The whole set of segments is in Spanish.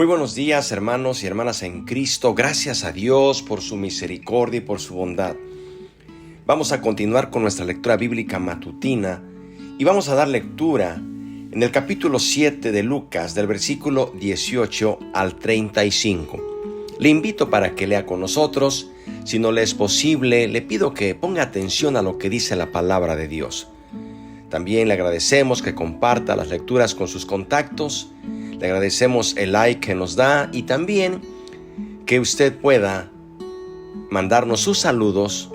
Muy buenos días, hermanos y hermanas en Cristo. Gracias a Dios por su misericordia y por su bondad. Vamos a continuar con nuestra lectura bíblica matutina y vamos a dar lectura en el capítulo 7 de Lucas, del versículo 18 al 35. Le invito para que lea con nosotros. Si no le es posible, le pido que ponga atención a lo que dice la palabra de Dios. También le agradecemos que comparta las lecturas con sus contactos. Le agradecemos el like que nos da y también que usted pueda mandarnos sus saludos,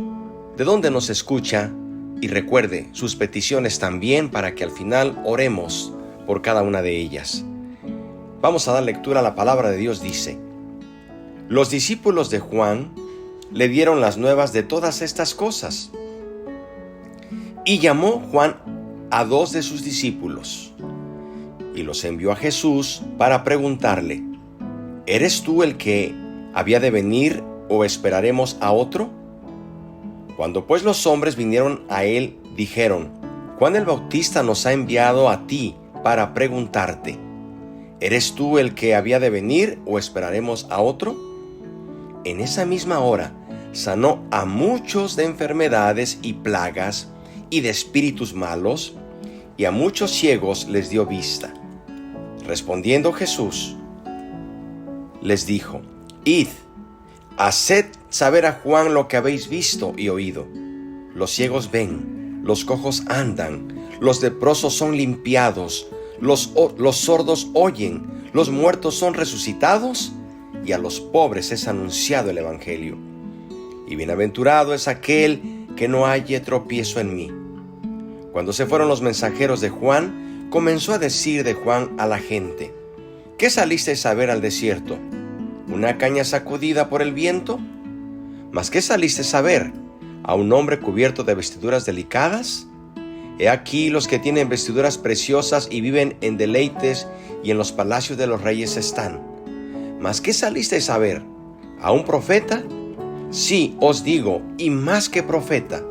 de donde nos escucha, y recuerde sus peticiones también para que al final oremos por cada una de ellas. Vamos a dar lectura a la palabra de Dios. Dice: los discípulos de Juan le dieron las nuevas de todas estas cosas. Y llamó Juan a 2 de sus discípulos y los envió a Jesús para preguntarle: ¿eres tú el que había de venir o esperaremos a otro? Cuando pues los hombres vinieron a él, dijeron: Juan el Bautista nos ha enviado a ti para preguntarte: ¿eres tú el que había de venir o esperaremos a otro? En esa misma hora sanó a muchos de enfermedades y plagas y de espíritus malos, y a muchos ciegos les dio vista. Respondiendo Jesús, les dijo: Id, haced saber a Juan lo que habéis visto y oído. Los ciegos ven, los cojos andan, los leprosos son limpiados, los sordos oyen, los muertos son resucitados, y a los pobres es anunciado el evangelio. Y bienaventurado es aquel que no halle tropiezo en mí. Cuando se fueron los mensajeros de Juan, comenzó a decir de Juan a la gente: ¿qué salisteis a ver al desierto? ¿Una caña sacudida por el viento? ¿Mas qué salisteis a ver? ¿A un hombre cubierto de vestiduras delicadas? He aquí los que tienen vestiduras preciosas y viven en deleites, y en los palacios de los reyes están. ¿Mas qué salisteis a ver? ¿A un profeta? Sí, os digo, y más que profeta.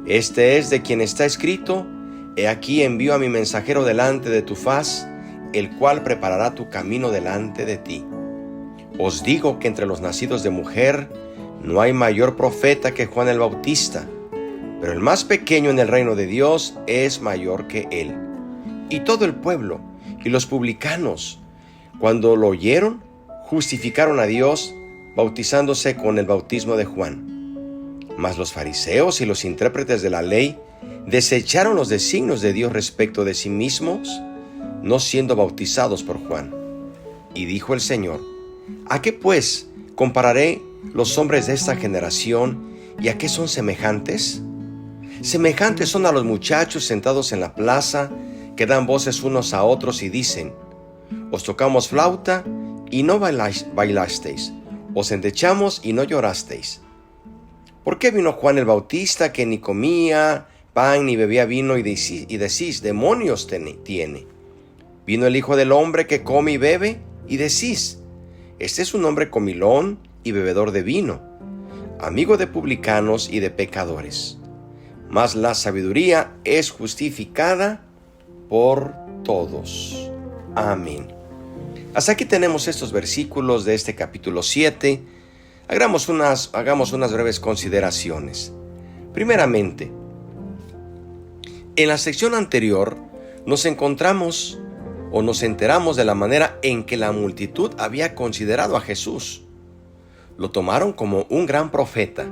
Este es de quien está escrito: He aquí envío a mi mensajero delante de tu faz, el cual preparará tu camino delante de ti. Os digo que entre los nacidos de mujer no hay mayor profeta que Juan el Bautista, pero el más pequeño en el reino de Dios es mayor que él. Y todo el pueblo y los publicanos, cuando lo oyeron, justificaron a Dios, bautizándose con el bautismo de Juan. Mas los fariseos y los intérpretes de la ley desecharon los designios de Dios respecto de sí mismos, no siendo bautizados por Juan. Y dijo el Señor: ¿a qué pues compararé los hombres de esta generación, y a qué son semejantes? Semejantes son a los muchachos sentados en la plaza, que dan voces unos a otros y dicen: os tocamos flauta y no bailasteis, os endechamos y no llorasteis. ¿Por qué vino Juan el Bautista, que ni comía pan ni bebía vino, y decís: demonios tiene? Vino el Hijo del Hombre, que come y bebe, y decís: este es un hombre comilón y bebedor de vino, amigo de publicanos y de pecadores. Mas la sabiduría es justificada por todos. Amén. Hasta aquí tenemos estos versículos de este capítulo 7. Hagamos unas breves consideraciones. Primeramente, en la sección anterior nos enteramos de la manera en que la multitud había considerado a Jesús. Lo tomaron como un gran profeta.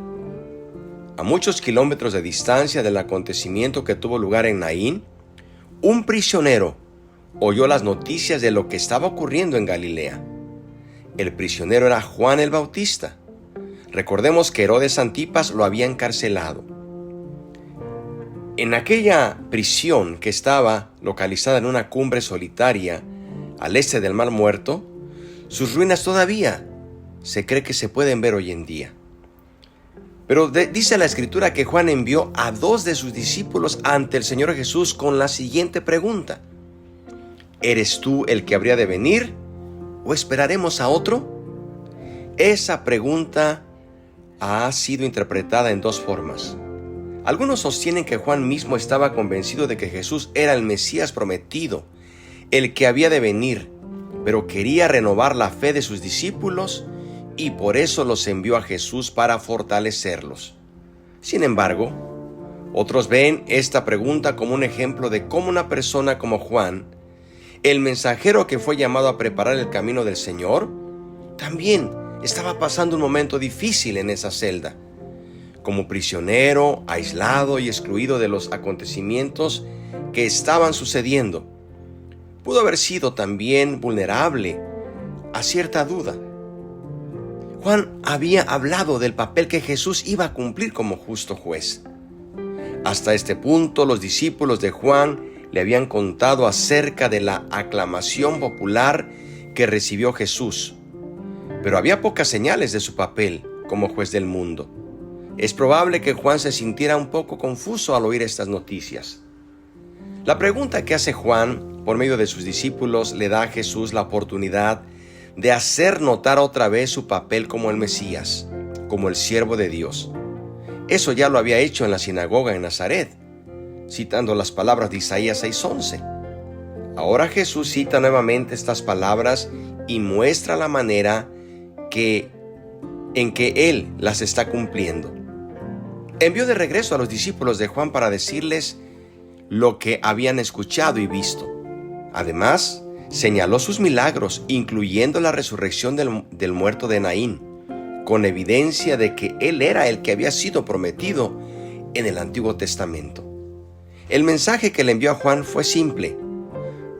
A muchos kilómetros de distancia del acontecimiento que tuvo lugar en Naín, un prisionero oyó las noticias de lo que estaba ocurriendo en Galilea. El prisionero era Juan el Bautista. Recordemos que Herodes Antipas lo había encarcelado. En aquella prisión, que estaba localizada en una cumbre solitaria al este del Mar Muerto, sus ruinas todavía se cree que se pueden ver hoy en día. Pero dice la Escritura que Juan envió a 2 de sus discípulos ante el Señor Jesús con la siguiente pregunta: ¿eres tú el que habría de venir o esperaremos a otro? Esa pregunta ha sido interpretada en 2 formas. Algunos sostienen que Juan mismo estaba convencido de que Jesús era el Mesías prometido, el que había de venir, pero quería renovar la fe de sus discípulos y por eso los envió a Jesús para fortalecerlos. Sin embargo, otros ven esta pregunta como un ejemplo de cómo una persona como Juan, el mensajero que fue llamado a preparar el camino del Señor, también estaba pasando un momento difícil en esa celda. Como prisionero, aislado y excluido de los acontecimientos que estaban sucediendo, pudo haber sido también vulnerable a cierta duda. Juan había hablado del papel que Jesús iba a cumplir como justo juez. Hasta este punto, los discípulos de Juan le habían contado acerca de la aclamación popular que recibió Jesús, pero había pocas señales de su papel como juez del mundo. Es probable que Juan se sintiera un poco confuso al oír estas noticias. La pregunta que hace Juan por medio de sus discípulos le da a Jesús la oportunidad de hacer notar otra vez su papel como el Mesías, como el siervo de Dios. Eso ya lo había hecho en la sinagoga en Nazaret, citando las palabras de Isaías 6:11. Ahora Jesús cita nuevamente estas palabras y muestra la manera en que Él las está cumpliendo. Envió de regreso a los discípulos de Juan para decirles lo que habían escuchado y visto. Además, señaló sus milagros, incluyendo la resurrección del muerto de Naín, con evidencia de que él era el que había sido prometido en el Antiguo Testamento. El mensaje que le envió a Juan fue simple: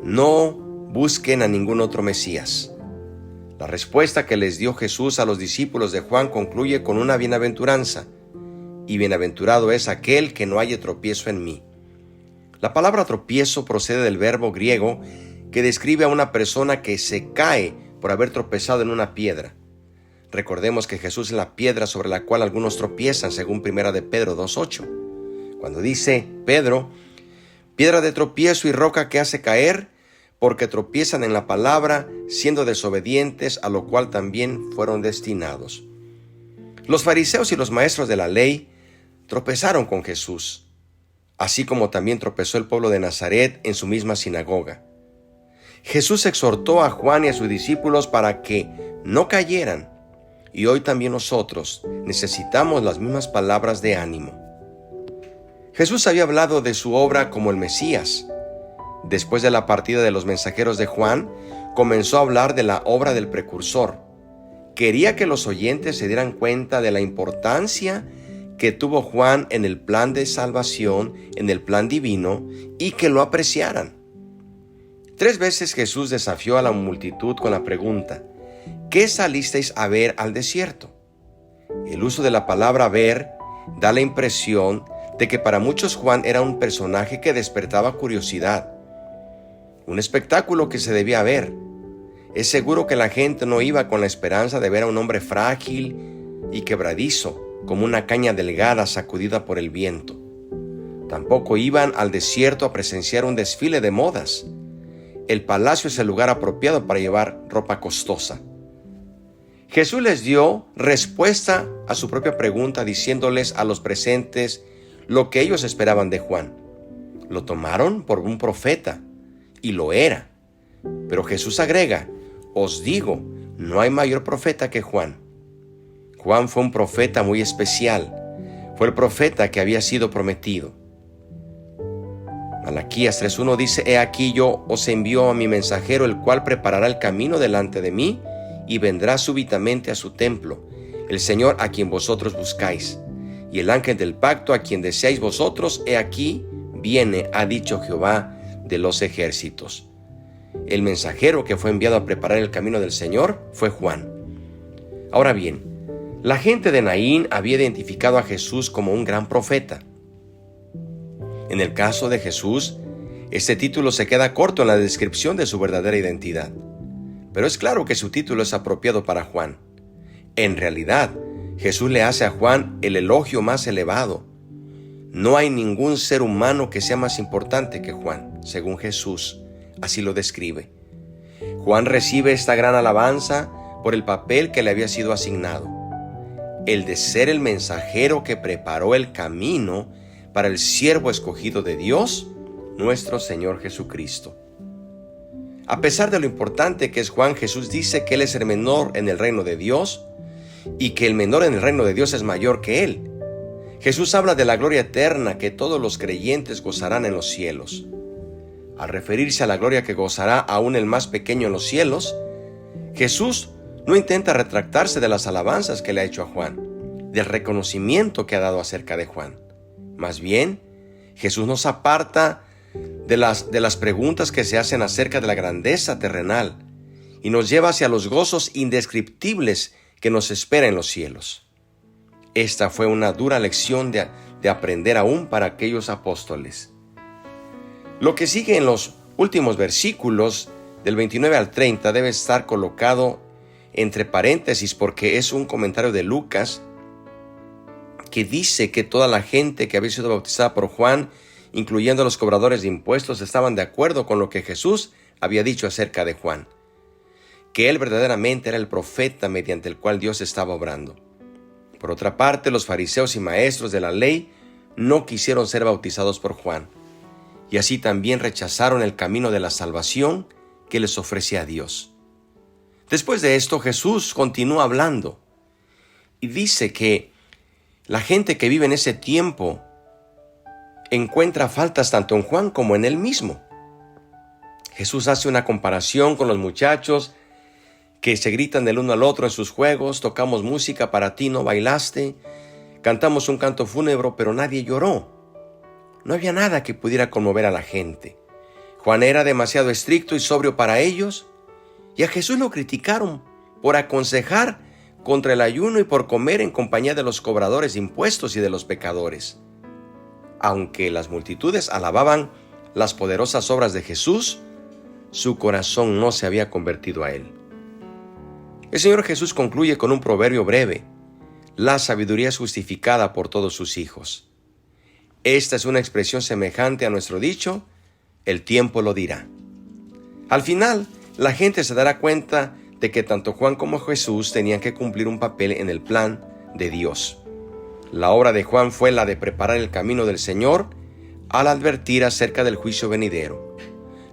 no busquen a ningún otro Mesías. La respuesta que les dio Jesús a los discípulos de Juan concluye con una bienaventuranza: y bienaventurado es aquel que no haya tropiezo en mí. La palabra tropiezo procede del verbo griego que describe a una persona que se cae por haber tropezado en una piedra. Recordemos que Jesús es la piedra sobre la cual algunos tropiezan, según 1 de Pedro 2:8. Cuando dice Pedro, piedra de tropiezo y roca que hace caer, porque tropiezan en la palabra, siendo desobedientes, a lo cual también fueron destinados. Los fariseos y los maestros de la ley tropezaron con Jesús, así como también tropezó el pueblo de Nazaret en su misma sinagoga. Jesús exhortó a Juan y a sus discípulos para que no cayeran, y hoy también nosotros necesitamos las mismas palabras de ánimo. Jesús había hablado de su obra como el Mesías. Después de la partida de los mensajeros de Juan, comenzó a hablar de la obra del precursor. Quería que los oyentes se dieran cuenta de la importancia que tuvo Juan en el plan de salvación, en el plan divino, y que lo apreciaran. 3 veces Jesús desafió a la multitud con la pregunta: ¿qué salisteis a ver al desierto? El uso de la palabra ver da la impresión de que para muchos Juan era un personaje que despertaba curiosidad, un espectáculo que se debía ver. Es seguro que la gente no iba con la esperanza de ver a un hombre frágil y quebradizo, como una caña delgada sacudida por el viento. Tampoco iban al desierto a presenciar un desfile de modas. El palacio es el lugar apropiado para llevar ropa costosa. Jesús les dio respuesta a su propia pregunta, diciéndoles a los presentes lo que ellos esperaban de Juan. Lo tomaron por un profeta, y lo era. Pero Jesús agrega: os digo, no hay mayor profeta que Juan. Juan fue un profeta muy especial. Fue el profeta que había sido prometido. Malaquías 3:1 dice: he aquí yo os envío a mi mensajero, el cual preparará el camino delante de mí, y vendrá súbitamente a su templo, el Señor a quien vosotros buscáis, y el ángel del pacto a quien deseáis vosotros, he aquí viene, ha dicho Jehová de los ejércitos. El mensajero que fue enviado a preparar el camino del Señor fue Juan. Ahora bien, la gente de Naín había identificado a Jesús como un gran profeta. En el caso de Jesús, este título se queda corto en la descripción de su verdadera identidad. Pero es claro que su título es apropiado para Juan. En realidad, Jesús le hace a Juan el elogio más elevado. No hay ningún ser humano que sea más importante que Juan, según Jesús, así lo describe. Juan recibe esta gran alabanza por el papel que le había sido asignado, el de ser el mensajero que preparó el camino para el siervo escogido de Dios, nuestro Señor Jesucristo. A pesar de lo importante que es Juan, Jesús dice que él es el menor en el reino de Dios y que el menor en el reino de Dios es mayor que él. Jesús habla de la gloria eterna que todos los creyentes gozarán en los cielos. Al referirse a la gloria que gozará aún el más pequeño en los cielos, Jesús no intenta retractarse de las alabanzas que le ha hecho a Juan, del reconocimiento que ha dado acerca de Juan. Más bien, Jesús nos aparta de las preguntas que se hacen acerca de la grandeza terrenal y nos lleva hacia los gozos indescriptibles que nos espera en los cielos. Esta fue una dura lección de aprender aún para aquellos apóstoles. Lo que sigue en los últimos versículos, del 29 al 30, debe estar colocado entre paréntesis porque es un comentario de Lucas que dice que toda la gente que había sido bautizada por Juan, incluyendo los cobradores de impuestos, estaban de acuerdo con lo que Jesús había dicho acerca de Juan, que él verdaderamente era el profeta mediante el cual Dios estaba obrando. Por otra parte, los fariseos y maestros de la ley no quisieron ser bautizados por Juan, y así también rechazaron el camino de la salvación que les ofrecía Dios. Después de esto, Jesús continúa hablando y dice que la gente que vive en ese tiempo encuentra faltas tanto en Juan como en él mismo. Jesús hace una comparación con los muchachos que se gritan del uno al otro en sus juegos: tocamos música, para ti no bailaste, cantamos un canto fúnebre, pero nadie lloró. No había nada que pudiera conmover a la gente. Juan era demasiado estricto y sobrio para ellos, y a Jesús lo criticaron por aconsejar contra el ayuno y por comer en compañía de los cobradores de impuestos y de los pecadores. Aunque las multitudes alababan las poderosas obras de Jesús, su corazón no se había convertido a él. El Señor Jesús concluye con un proverbio breve: la sabiduría es justificada por todos sus hijos. Esta es una expresión semejante a nuestro dicho: el tiempo lo dirá. Al final, la gente se dará cuenta de que tanto Juan como Jesús tenían que cumplir un papel en el plan de Dios. La obra de Juan fue la de preparar el camino del Señor al advertir acerca del juicio venidero.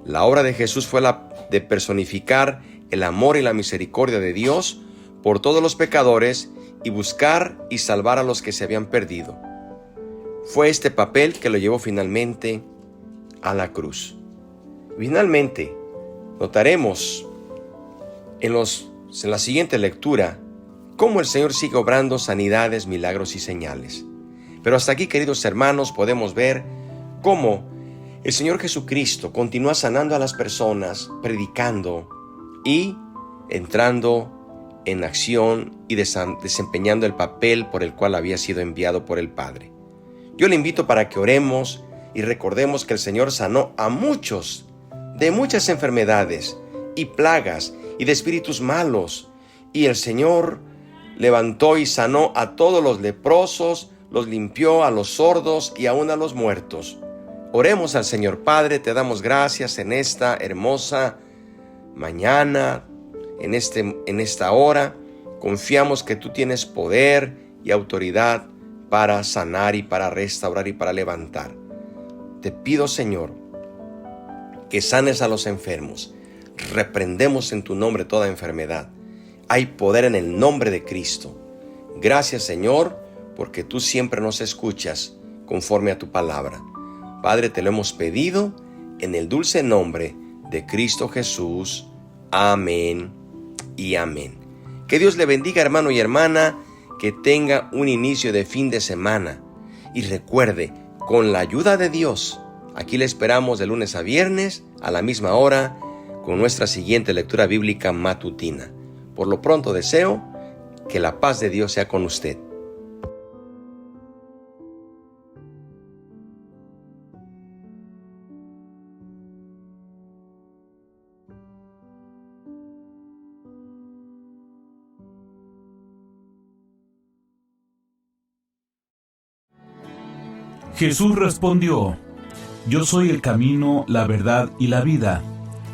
La obra de Jesús fue la de personificar el amor y la misericordia de Dios por todos los pecadores y buscar y salvar a los que se habían perdido. Fue este papel que lo llevó finalmente a la cruz. Finalmente, notaremos en la siguiente lectura cómo el Señor sigue obrando sanidades, milagros y señales. Pero hasta aquí, queridos hermanos, podemos ver cómo el Señor Jesucristo continúa sanando a las personas, predicando y entrando en acción y desempeñando el papel por el cual había sido enviado por el Padre. Yo le invito para que oremos y recordemos que el Señor sanó a muchos de muchas enfermedades y plagas y de espíritus malos, y el Señor levantó y sanó a todos los leprosos, los limpió a los sordos y aún a los muertos. Oremos al Señor. Padre, te damos gracias en esta hermosa mañana, en esta hora. Confiamos que tú tienes poder y autoridad para sanar y para restaurar y para levantar. Te pido, Señor, que sanes a los enfermos. Reprendemos en tu nombre toda enfermedad. Hay poder en el nombre de Cristo. Gracias, Señor, porque tú siempre nos escuchas conforme a tu palabra. Padre, te lo hemos pedido en el dulce nombre de Cristo Jesús. Amén y amén. Que Dios le bendiga, hermano y hermana, que tenga un inicio de fin de semana. Y recuerde, con la ayuda de Dios, aquí le esperamos de lunes a viernes a la misma hora con nuestra siguiente lectura bíblica matutina. Por lo pronto deseo que la paz de Dios sea con usted. Jesús respondió: Yo soy el camino, la verdad y la vida.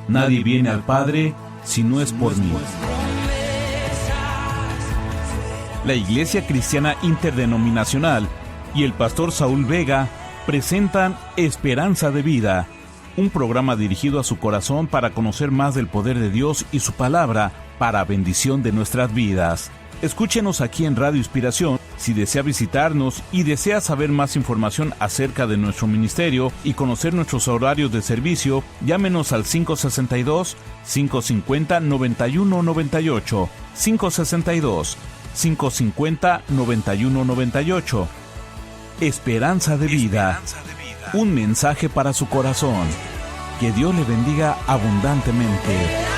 Nadie viene al Padre si no es por mí. La Iglesia Cristiana Interdenominacional y el pastor Saúl Vega presentan Esperanza de Vida, un programa dirigido a su corazón para conocer más del poder de Dios y su palabra para bendición de nuestras vidas. Escúchenos aquí en Radio Inspiración. Si desea visitarnos y desea saber más información acerca de nuestro ministerio y conocer nuestros horarios de servicio, llámenos al 562-550-9198, 562-550-9198. Esperanza de vida. Un mensaje para su corazón. Que Dios le bendiga abundantemente.